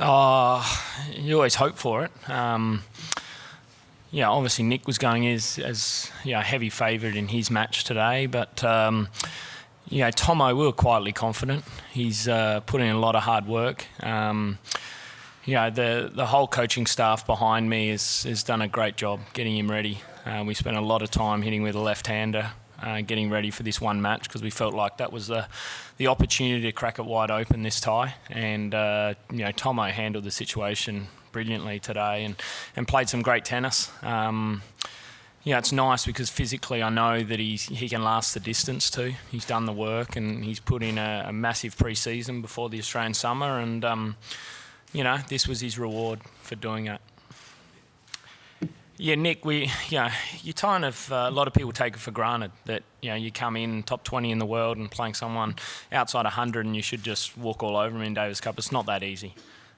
Oh, you always hope for it. Obviously Nick was going as heavy favourite in his match today, but Tomo, we were quietly confident. He's put in a lot of hard work. The whole coaching staff behind me has done a great job getting him ready. We spent a lot of time hitting with a left-hander, getting ready for this one match because we felt like that was the opportunity to crack it wide open this tie. And Tomo handled the situation brilliantly today and played some great tennis. It's nice because physically I know that he can last the distance too. He's done the work and he's put in a massive pre-season before the Australian summer, and this was his reward for doing it. Yeah, Nick, you kind of, a lot of people take it for granted that, you come in top 20 in the world and playing someone outside 100 and you should just walk all over them in Davis Cup. It's not that easy.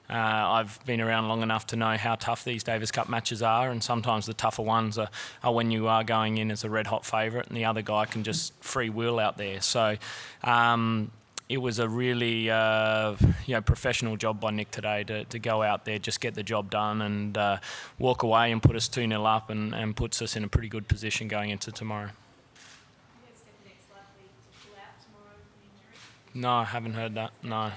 I've been around long enough to know how tough these Davis Cup matches are, and sometimes the tougher ones are when you are going in as a red-hot favourite and the other guy can just free will out there. So it was a really professional job by Nick today to go out there, just get the job done and walk away and put us 2-0 up and puts us in a pretty good position going into tomorrow. No, I haven't heard that, no.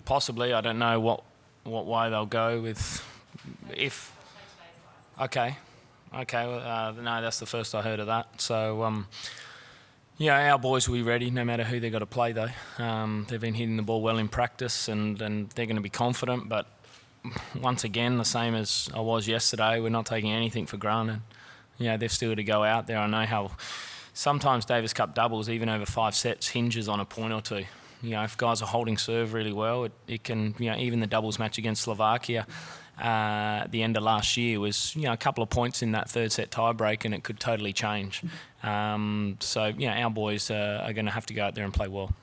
Possibly, I don't know what way they'll go with if. Okay, well, no, that's the first I heard of that. So, our boys will be ready no matter who they've got to play though. They've been hitting the ball well in practice and they're going to be confident, but once again, the same as I was yesterday, we're not taking anything for granted. They've still got to go out there. I know how sometimes Davis Cup doubles, even over 5 sets, hinges on a point or two. If guys are holding serve really well, it can, even the doubles match against Slovakia at the end of last year was, a couple of points in that third set tie break and it could totally change. Our boys are going to have to go out there and play well.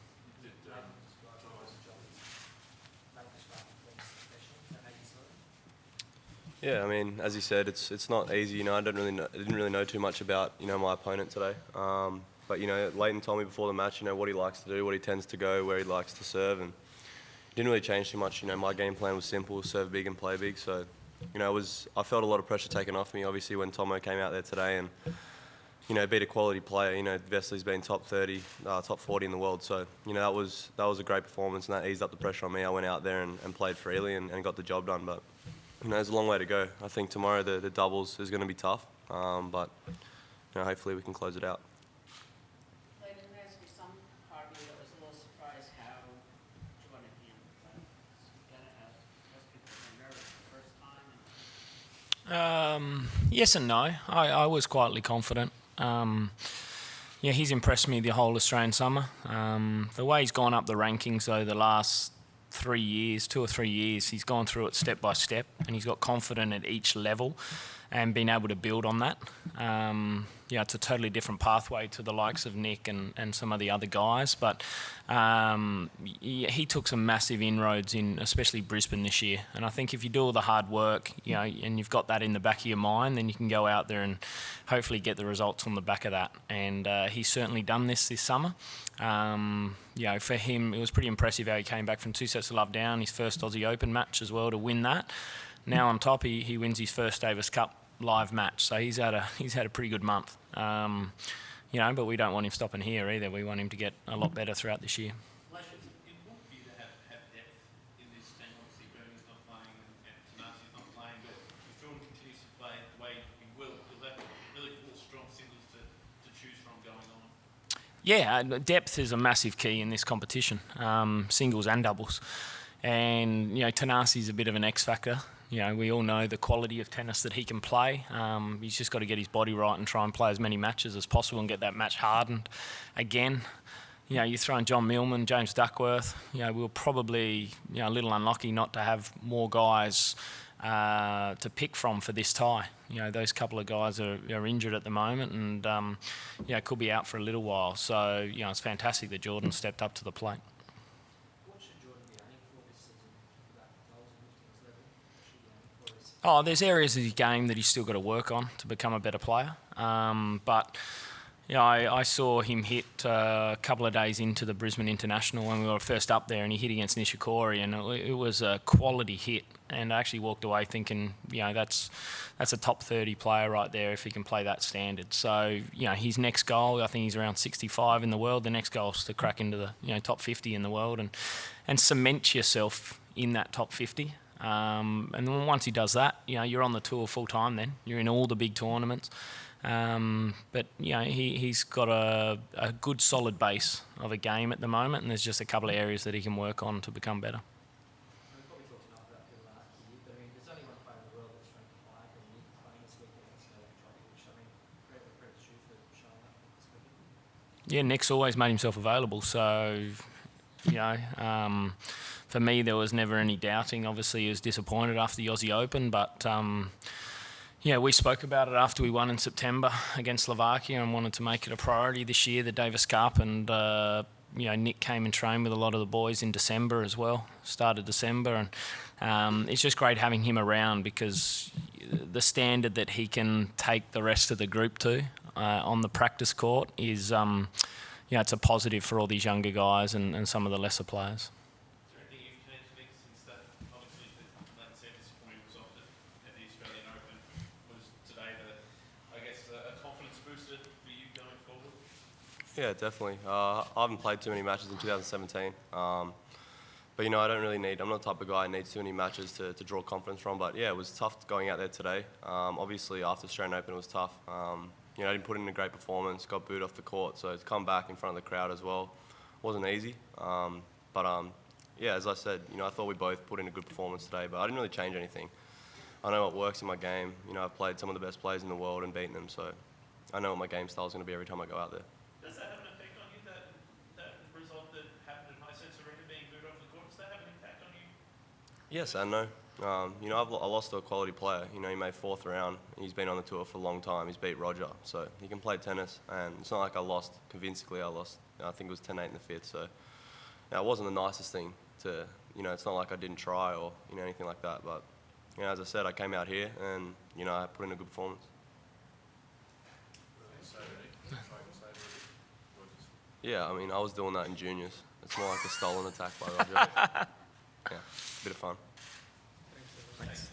Yeah, I mean, as you said, it's not easy. I didn't really know too much about my opponent today. But Lleyton told me before the match, what he likes to do, what he tends to go, where he likes to serve, and didn't really change too much. My game plan was simple: serve big and play big. So, I felt a lot of pressure taken off me. Obviously, when Tomo came out there today and beat a quality player. Vesely's been top 30, top 40 in the world. So, that was a great performance, and that eased up the pressure on me. I went out there and played freely and got the job done. But there's a long way to go. I think tomorrow the doubles is going to be tough, but hopefully we can close it out. Yes and no. I was quietly confident. He's impressed me the whole Australian summer. The way he's gone up the rankings though the last 3 years, 2 or 3 years, he's gone through it step by step and he's got confident at each level and been able to build on that. It's a totally different pathway to the likes of Nick and some of the other guys, but he took some massive inroads in especially Brisbane this year, and I think if you do all the hard work, and you've got that in the back of your mind, then you can go out there and hopefully get the results on the back of that, and he's certainly done this summer. For him, it was pretty impressive how he came back from 2 sets to love down, his first Aussie Open match as well, to win that. Now on top, he wins his first Davis Cup live match, so he's had a pretty good month. But we don't want him stopping here either. We want him to get a lot better throughout this year. It's important for you to have depth in this team. Obviously, Bernie's not playing and Tanasi's not playing, but if Jordan continues to play the way he will, you'll have really 4 strong singles to choose from going on. Yeah, depth is a massive key in this competition, singles and doubles. And, Tanasi's a bit of an X factor. We all know the quality of tennis that he can play. He's just got to get his body right and try and play as many matches as possible and get that match hardened again. You throw in John Millman, James Duckworth. We were probably a little unlucky not to have more guys to pick from for this tie. Those couple of guys are injured at the moment and could be out for a little while. So it's fantastic that Jordan stepped up to the plate. There's areas of his game that he's still got to work on to become a better player. But Yeah, I saw him hit a couple of days into the Brisbane International when we were first up there, and he hit against Nishikori, and it was a quality hit. And I actually walked away thinking, that's a top 30 player right there if he can play that standard. So, his next goal, I think he's around 65 in the world. The next goal is to crack into the top 50 in the world and cement yourself in that top 50. And then once he does that, you're on the tour full time. Then you're in all the big tournaments. But he's got a good solid base of a game at the moment, and there's just a couple of areas that he can work on to become better. Yeah, Nick's always made himself available, so for me there was never any doubting. Obviously he was disappointed after the Aussie Open, but we spoke about it after we won in September against Slovakia and wanted to make it a priority this year, the Davis Cup, and Nick came and trained with a lot of the boys in December as well, started December, and it's just great having him around because the standard that he can take the rest of the group to on the practice court is, it's a positive for all these younger guys and some of the lesser players. Yeah, definitely. I haven't played too many matches in 2017. But, I don't really need, I'm not the type of guy who needs too many matches to draw confidence from. But, yeah, it was tough going out there today. Obviously, after Australian Open, it was tough. I didn't put in a great performance, got booed off the court. So to come back in front of the crowd as well wasn't easy. As I said, I thought we both put in a good performance today. But I didn't really change anything. I know what works in my game. I've played some of the best players in the world and beaten them. So I know what my game style is going to be every time I go out there. Does that have an effect on you, that result that happened in Hisense Arena being booed off the court? Does that have an impact on you? Yes and no. I lost to a quality player. He made 4th round. He's been on the tour for a long time. He's beat Roger. So he can play tennis. And it's not like I lost convincingly. I think it was 10-8 in the 5th. So it wasn't the nicest thing to, it's not like I didn't try or, anything like that. But, as I said, I came out here and, I put in a good performance. Yeah, I was doing that in juniors. It's more like a stolen attack by Roger. Yeah, bit of fun. Thanks.